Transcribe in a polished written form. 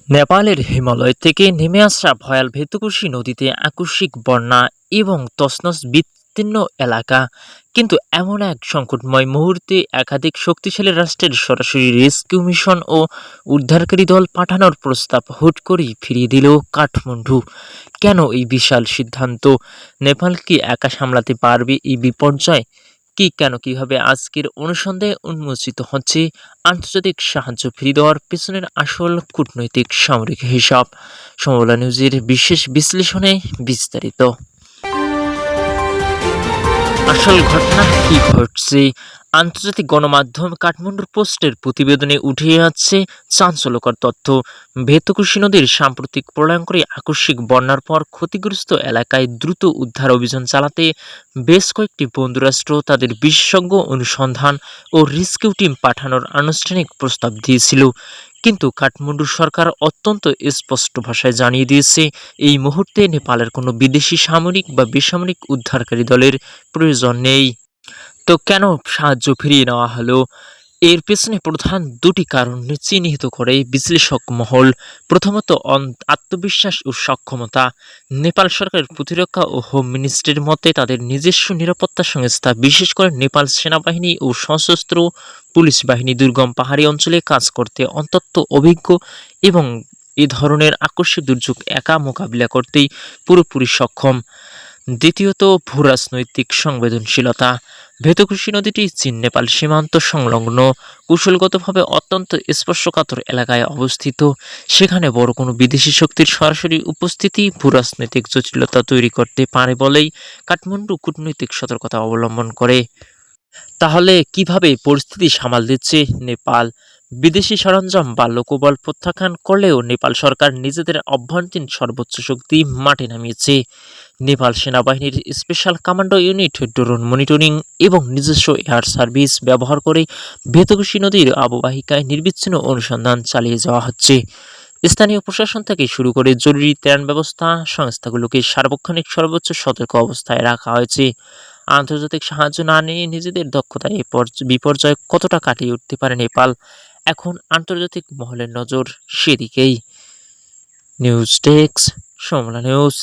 নেপালের হিমালয় থেকে নেমে আসা ভয়াল ভেতকুশি নদীতে আকস্মিক বন্যা এবং তছনছ বিস্তীর্ণ এলাকা। কিন্তু এমন এক সংকটময় মুহূর্তে একাধিক শক্তিশালী রাষ্ট্রের সরাসরি রেস্কিউ মিশন ও উদ্ধারকারী দল পাঠানোর প্রস্তাব হুট করেই ফিরিয়ে দিল কাঠমান্ডু। কেন এই বিশাল সিদ্ধান্ত? নেপাল কি একা সামলাতে পারবে এই বিপর্যয়? কিভাবে আজকের অনুসন্ধানে উন্মোচিত হচ্ছে আন্তর্জাতিক সাহায্য ফিরিয়ে দেওয়ার পেছনের আসল কূটনৈতিক সামরিক হিসাব। সমলা নিউজের বিশেষ বিশ্লেষণে বিস্তারিত। আসল ঘটনা কি ঘটছে? আন্তর্জাতিক গণমাধ্যম কাঠমান্ডুর পোস্টের প্রতিবেদনে উঠে আসছে চাঞ্চল্যকর তথ্য। ভেতকুশি নদীর সাম্প্রতিক প্রলয়ঙ্করী আকস্মিক বন্যার পর ক্ষতিগ্রস্ত এলাকায় দ্রুত উদ্ধার অভিযান চালাতে বেশ কয়েকটি বন্ধুরাষ্ট্র তাদের বিশেষজ্ঞ অনুসন্ধান ও রেস্কিউ টিম পাঠানোর আনুষ্ঠানিক প্রস্তাব দিয়েছিল। কিন্তু কাঠমান্ডু সরকার অত্যন্ত স্পষ্ট ভাষায় জানিয়ে দিয়েছে, এই মুহূর্তে নেপালের কোনো বিদেশি সামরিক বা বেসামরিক উদ্ধারকারী দলের প্রয়োজন নেই। তো কেন সাহায্য ফিরিয়ে নেওয়া হলো? এর পেছনে প্রধান দুটি কারণ চিহ্নিত করে বিশ্লেষক মহল। প্রথমত, আত্মবিশ্বাস ও সক্ষমতা। নেপাল সরকারের প্রতিরক্ষা ও হোম মিনিস্ট্রির মতে তাদের নিজস্ব নিরাপত্তা সংস্থা, বিশেষ করে নেপাল সেনাবাহিনী ও সশস্ত্র পুলিশ বাহিনী দুর্গম পাহাড়ি অঞ্চলে কাজ করতে অত্যন্ত অভিজ্ঞ এবং এ ধরনের আকস্মিক দুর্যোগ একা মোকাবিলা করতেই পুরোপুরি সক্ষম। দ্বিতীয়ত, ভূরাজনৈতিক সংবেদনশীলতা। ভেতকুশি নদীটি চীন নেপাল সীমান্ত সংলগ্ন কৌশলগতভাবে অত্যন্ত স্পর্শকাতর এলাকায় অবস্থিত। সেখানে বড় কোনো বিদেশি শক্তির সরাসরি উপস্থিতি ভূরাজনৈতিক জটিলতা তৈরি করতে পারে বলেই কাঠমান্ডু কূটনৈতিক সতর্কতা অবলম্বন করে। তাহলে কিভাবে পরিস্থিতি সামাল দিচ্ছে নেপাল? বিদেশি সরঞ্জাম বা লোকবল প্রত্যাখ্যান করলেও নেপাল সরকার নিজেদের অভ্যন্তরীণ সর্বোচ্চ শক্তি মাঠে নামিয়েছে। নেপাল সেনাবাহিনীর special commando unit, drone monitoring এবং নিজস্ব এয়ার সার্ভিস ব্যবহার করে ভেতকুশি নদীর অববাহিকায় নির্বিচ্ছিন্ন অনুসন্ধান চালিয়ে যাওয়া হচ্ছে। স্থানীয় প্রশাসন থেকে শুরু করে জরুরি ত্রাণ ব্যবস্থা সংস্থাগুলোকে সার্বক্ষণিক সর্বোচ্চ সতর্ক অবস্থায় রাখা হয়েছে। আন্তর্জাতিক সাহায্য না নিয়ে নিজেদের দক্ষতায় এই বিপর্যয় কতটা কাটিয়ে উঠতে পারে নেপাল, এখন আন্তর্জাতিক মহলের নজর সেদিকেই। নিউজ ডেস্ক, সমলা নিউজ।